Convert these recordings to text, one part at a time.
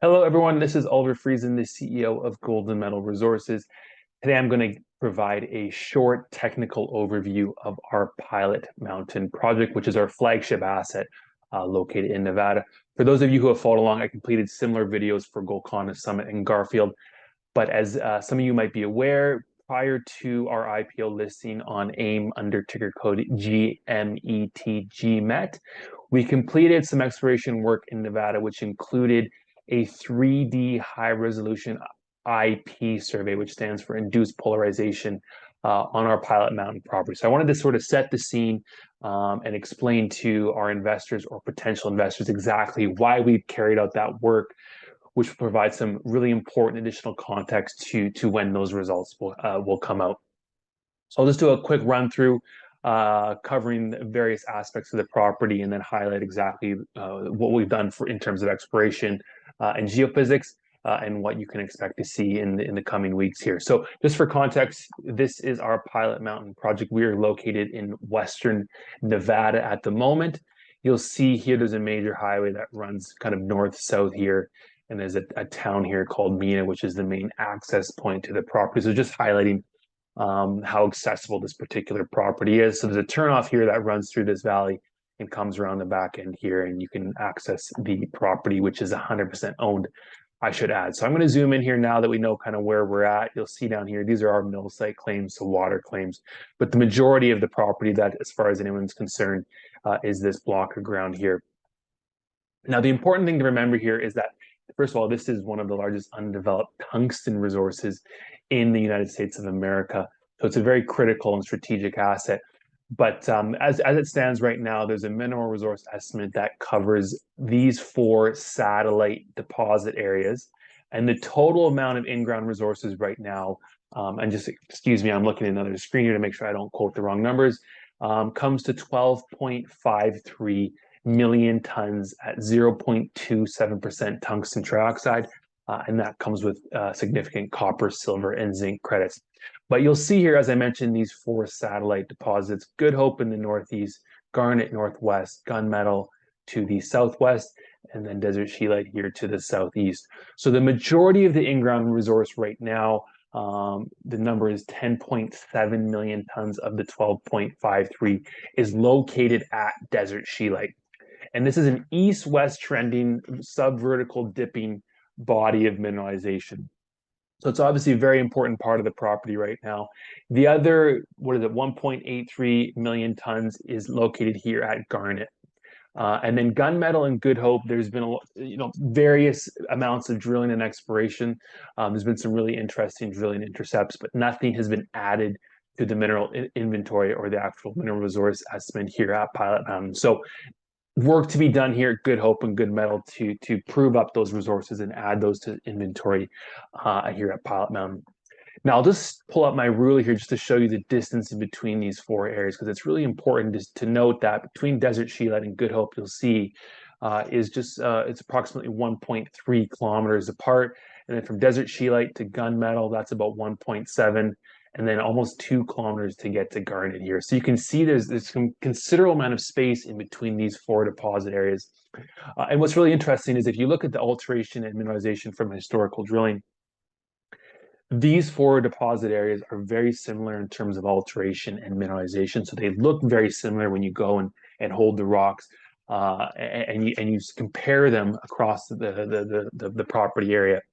Hello, everyone. This is Oliver Friesen, the CEO of Golden Metal Resources. Today, I'm going to provide a short technical overview of our Pilot Mountain project, which is our flagship asset located in Nevada. For those of you who have followed along, I completed similar videos for Golconda Summit and Garfield. But as some of you might be aware, prior to our IPO listing on AIM under ticker code GMET, we completed some exploration work in Nevada, which included a 3D high resolution IP survey, which stands for induced polarization on our Pilot Mountain property. So I wanted to sort of set the scene and explain to our investors or potential investors exactly why we've carried out that work, which will provide some really important additional context to when those results will come out. So I'll just do a quick run through covering various aspects of the property and then highlight exactly what we've done in terms of exploration and geophysics and what you can expect to see in the coming weeks here. So just for context, this is our Pilot Mountain project. We are located in western Nevada at the moment. You'll see here there's a major highway that runs kind of north-south here, and there's a town here called Mena, which is the main access point to the property. So just highlighting how accessible this particular property is. So there's a turnoff here that runs through this valley and comes around the back end here, and you can access the property, which is 100% owned, I should add. So I'm going to zoom in here now that we know kind of where we're at. You'll see down here, these are our mill site claims, so water claims. But the majority of the property that, as far as anyone's concerned, is this block of ground here. Now, the important thing to remember here is that, first of all, this is one of the largest undeveloped tungsten resources in the United States of America. So it's a very critical and strategic asset. But as it stands right now, there's a mineral resource estimate that covers these four satellite deposit areas. And the total amount of in-ground resources right now, and just excuse me, I'm looking at another screen here to make sure I don't quote the wrong numbers, comes to 12.53 million tons at 0.27% tungsten trioxide, and that comes with significant copper, silver, and zinc credits. But you'll see here, as I mentioned, these four satellite deposits: Good Hope in the northeast, Garnet northwest, Gunmetal to the southwest, and then Desert Scheelite here to the southeast. So the majority of the in-ground resource right now, the number is 10.7 million tons of the 12.53, is located at Desert Scheelite. And this is an east-west trending, subvertical dipping body of mineralization. So it's obviously a very important part of the property right now. The other, 1.83 million tons is located here at Garnet. And then Gunmetal and Good Hope, there's been various amounts of drilling and exploration. There's been some really interesting drilling intercepts, but nothing has been added to the mineral inventory or the actual mineral resource estimate here at Pilot Mountain. So work to be done here at Good Hope and Gunmetal to prove up those resources and add those to inventory here at Pilot Mountain. Now, I'll just pull up my ruler here just to show you the distance in between these four areas, because it's really important to note that between Desert Scheelite and Good Hope, you'll see it's approximately 1.3 kilometers apart. And then from Desert Scheelite to Gunmetal, that's about 1.7, and then almost 2 kilometers to get to Garnet here. So you can see there's some considerable amount of space in between these four deposit areas. And what's really interesting is if you look at the alteration and mineralization from historical drilling, these four deposit areas are very similar in terms of alteration and mineralization. So they look very similar when you go and hold the rocks and you compare them across the property area.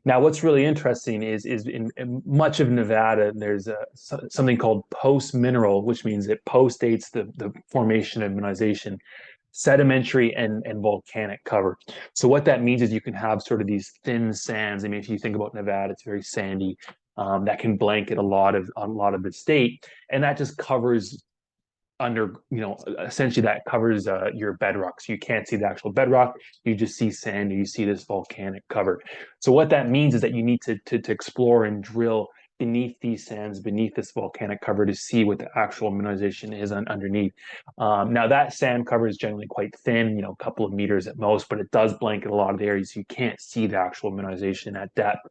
Now, what's really interesting is in much of Nevada, there's something called post-mineral, which means it postdates the formation of mineralization, sedimentary and volcanic cover. So what that means is you can have sort of these thin sands. I mean, if you think about Nevada, it's very sandy. That can blanket a lot of the state, and that just covers essentially that covers your bedrock. So you can't see the actual bedrock. You just see sand, and you see this volcanic cover. So what that means is that you need to explore and drill beneath these sands, beneath this volcanic cover, to see what the actual mineralization is underneath. Now that sand cover is generally quite thin, a couple of meters at most, but it does blanket a lot of the areas. You can't see the actual mineralization at depth.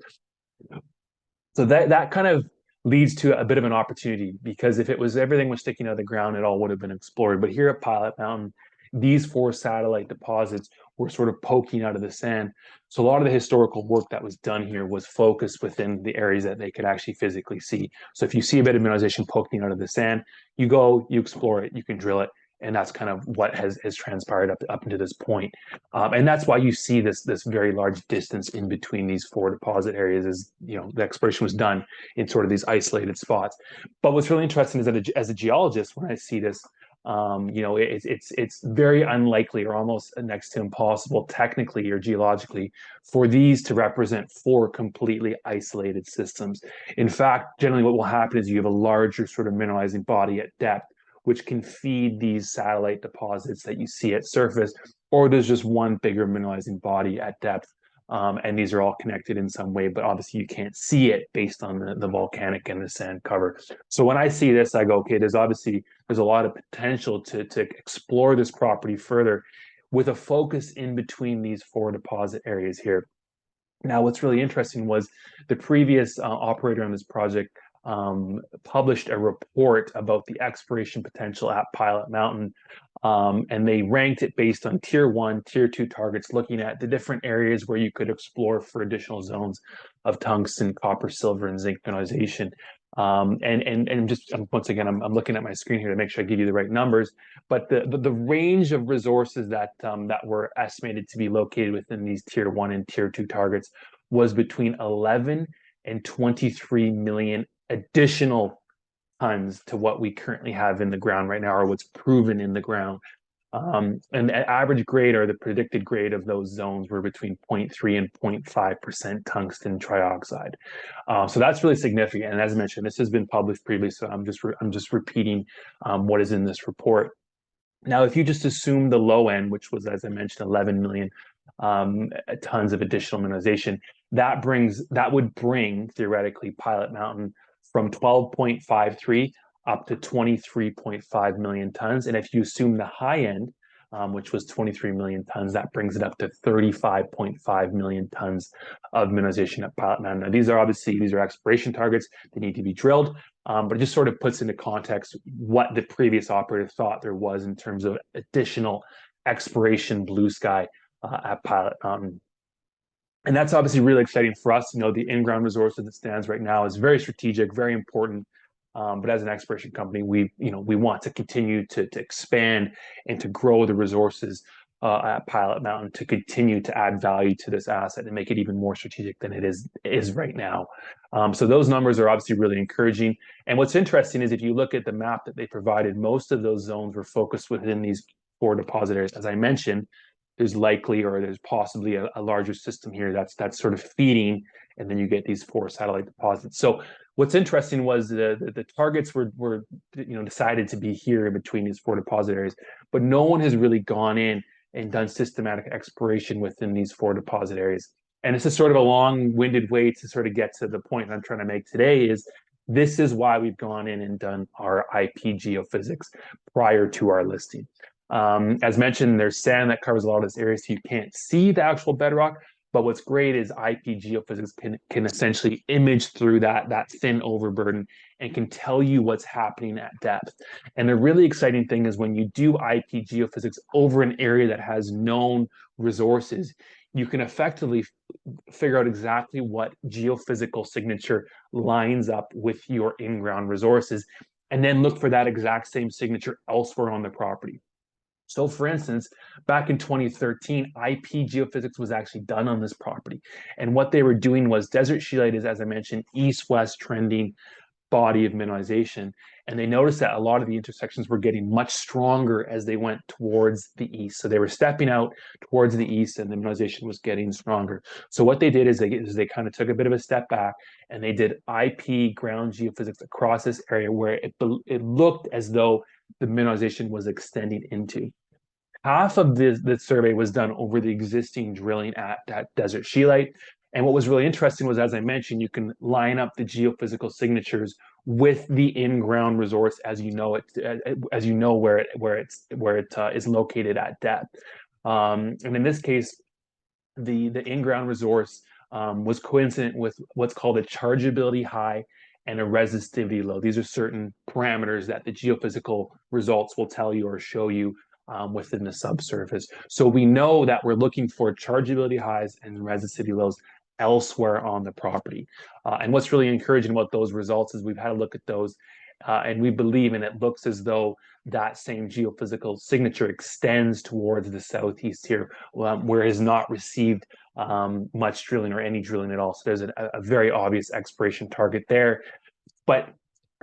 So that kind of leads to a bit of an opportunity, because if everything was sticking out of the ground, it all would have been explored. But here at Pilot Mountain, these four satellite deposits were sort of poking out of the sand. So a lot of the historical work that was done here was focused within the areas that they could actually physically see. So if you see a bit of mineralization poking out of the sand, you go, you explore it, you can drill it, and that's kind of what has transpired up into this point. And that's why you see this very large distance in between these four deposit areas. Is the exploration was done in sort of these isolated spots. But what's really interesting is that as a geologist, when I see this, it's very unlikely or almost next to impossible technically or geologically for these to represent four completely isolated systems. In fact, generally what will happen is you have a larger sort of mineralizing body at depth, which can feed these satellite deposits that you see at surface, or there's just one bigger mineralizing body at depth. And these are all connected in some way, but obviously you can't see it based on the volcanic and the sand cover. So when I see this, I go, okay, there's a lot of potential to explore this property further with a focus in between these four deposit areas here. Now, what's really interesting was the previous operator on this project published a report about the exploration potential at Pilot Mountain. And they ranked it based on tier 1, tier 2 targets, looking at the different areas where you could explore for additional zones of tungsten, copper, silver, and zinc mineralization. And just once again, I'm looking at my screen here to make sure I give you the right numbers. But the range of resources that were estimated to be located within these tier 1 and tier 2 targets was between 11 and 23 million additional tons to what we currently have in the ground right now, or what's proven in the ground. And the average grade or the predicted grade of those zones were between 0.3 and 0.5% tungsten trioxide. So that's really significant. And as I mentioned, this has been published previously, so I'm just repeating what is in this report. Now, if you just assume the low end, which was, as I mentioned, 11 million tons of additional mineralization, that would bring theoretically Pilot Mountain from 12.53 up to 23.5 million tons. And if you assume the high end, which was 23 million tons, that brings it up to 35.5 million tons of mineralization at Pilot Mountain. Now, these are exploration targets. They need to be drilled, but it just sort of puts into context what the previous operator thought there was in terms of additional exploration blue sky at Pilot Mountain. And that's obviously really exciting for us. The in-ground resource as it stands right now is very strategic, very important. But as an exploration company, we want to continue to expand and to grow the resources at Pilot Mountain, to continue to add value to this asset and make it even more strategic than it is right now. So those numbers are obviously really encouraging. And what's interesting is if you look at the map that they provided, most of those zones were focused within these four deposit areas. As I mentioned, there's possibly a larger system here that's sort of feeding, and then you get these four satellite deposits. So what's interesting was the targets were decided to be here in between these four deposit areas, but no one has really gone in and done systematic exploration within these four deposit areas. And it's a sort of a long-winded way to sort of get to the point I'm trying to make today is this is why we've gone in and done our IP geophysics prior to our listing. As mentioned, there's sand that covers a lot of this area, so you can't see the actual bedrock. But what's great is IP geophysics can essentially image through that thin overburden and can tell you what's happening at depth. And the really exciting thing is when you do IP geophysics over an area that has known resources, you can effectively figure out exactly what geophysical signature lines up with your in-ground resources, and then look for that exact same signature elsewhere on the property. So for instance, back in 2013, IP geophysics was actually done on this property. And what they were doing was desert scheelite is, as I mentioned, east-west trending body of mineralization. And they noticed that a lot of the intersections were getting much stronger as they went towards the east. So they were stepping out towards the east and the mineralization was getting stronger. So what they did is they kind of took a bit of a step back and they did IP ground geophysics across this area where it looked as though the mineralization was extending into. Half of the survey was done over the existing drilling at desert scheelite. And what was really interesting was, as I mentioned, you can line up the geophysical signatures with the in-ground resource as you know where it is located at depth. And in this case, the in-ground resource was coincident with what's called a chargeability high and a resistivity low. These are certain parameters that the geophysical results will tell you or show you within the subsurface. So we know that we're looking for chargeability highs and resistivity lows elsewhere on the property. And what's really encouraging about those results is we've had a look at those, and we believe, and it looks as though that same geophysical signature extends towards the southeast here, where it has not received much drilling or any drilling at all. So there's a very obvious exploration target there. But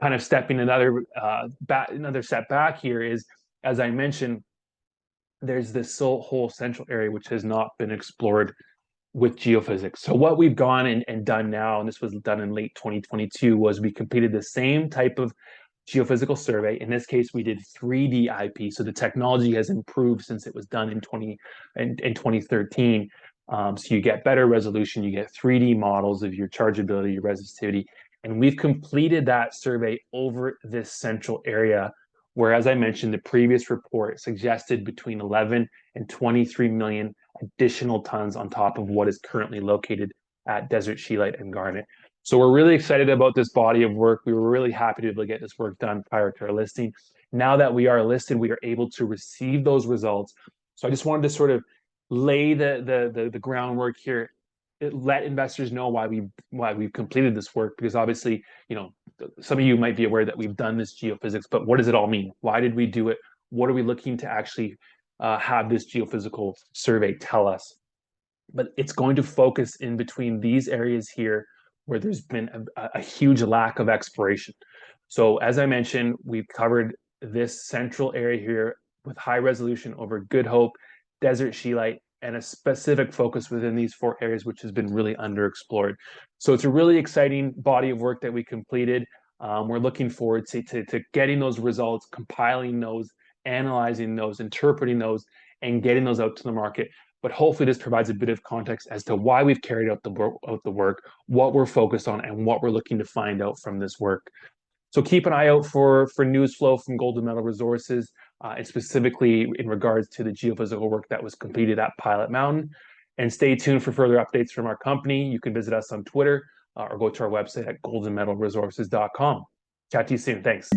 kind of stepping another step back here is, as I mentioned, there's this whole central area which has not been explored with geophysics. So what we've gone and done now, and this was done in late 2022, was we completed the same type of geophysical survey. In this case, we did 3D IP. So the technology has improved since it was done in 2013. So you get better resolution, you get 3D models of your chargeability, your resistivity, and we've completed that survey over this central area where, as I mentioned, the previous report suggested between 11 and 23 million additional tons on top of what is currently located at Desert Scheelite and Garnet. So we're really excited about this body of work. We were really happy to be able to get this work done prior to our listing. Now that we are listed, we are able to receive those results. So I just wanted to sort of lay the groundwork here, let investors know why we've completed this work, because obviously, you know, some of you might be aware that we've done this geophysics, but what does it all mean? Why did we do it? What are we looking to actually have this geophysical survey tell us? But it's going to focus in between these areas here where there's been a huge lack of exploration. So as I mentioned, we've covered this central area here with high resolution over Good Hope, Desert Scheelite, and a specific focus within these 4 areas, which has been really underexplored. So it's a really exciting body of work that we completed. We're looking forward to getting those results, compiling those, analyzing those, interpreting those, and getting those out to the market. But hopefully this provides a bit of context as to why we've carried out the work, what we're focused on, and what we're looking to find out from this work. So keep an eye out for news flow from Golden Metal Resources, and specifically in regards to the geophysical work that was completed at Pilot Mountain. And stay tuned for further updates from our company. You can visit us on Twitter or go to our website at goldenmetalresources.com. Chat to you soon. Thanks.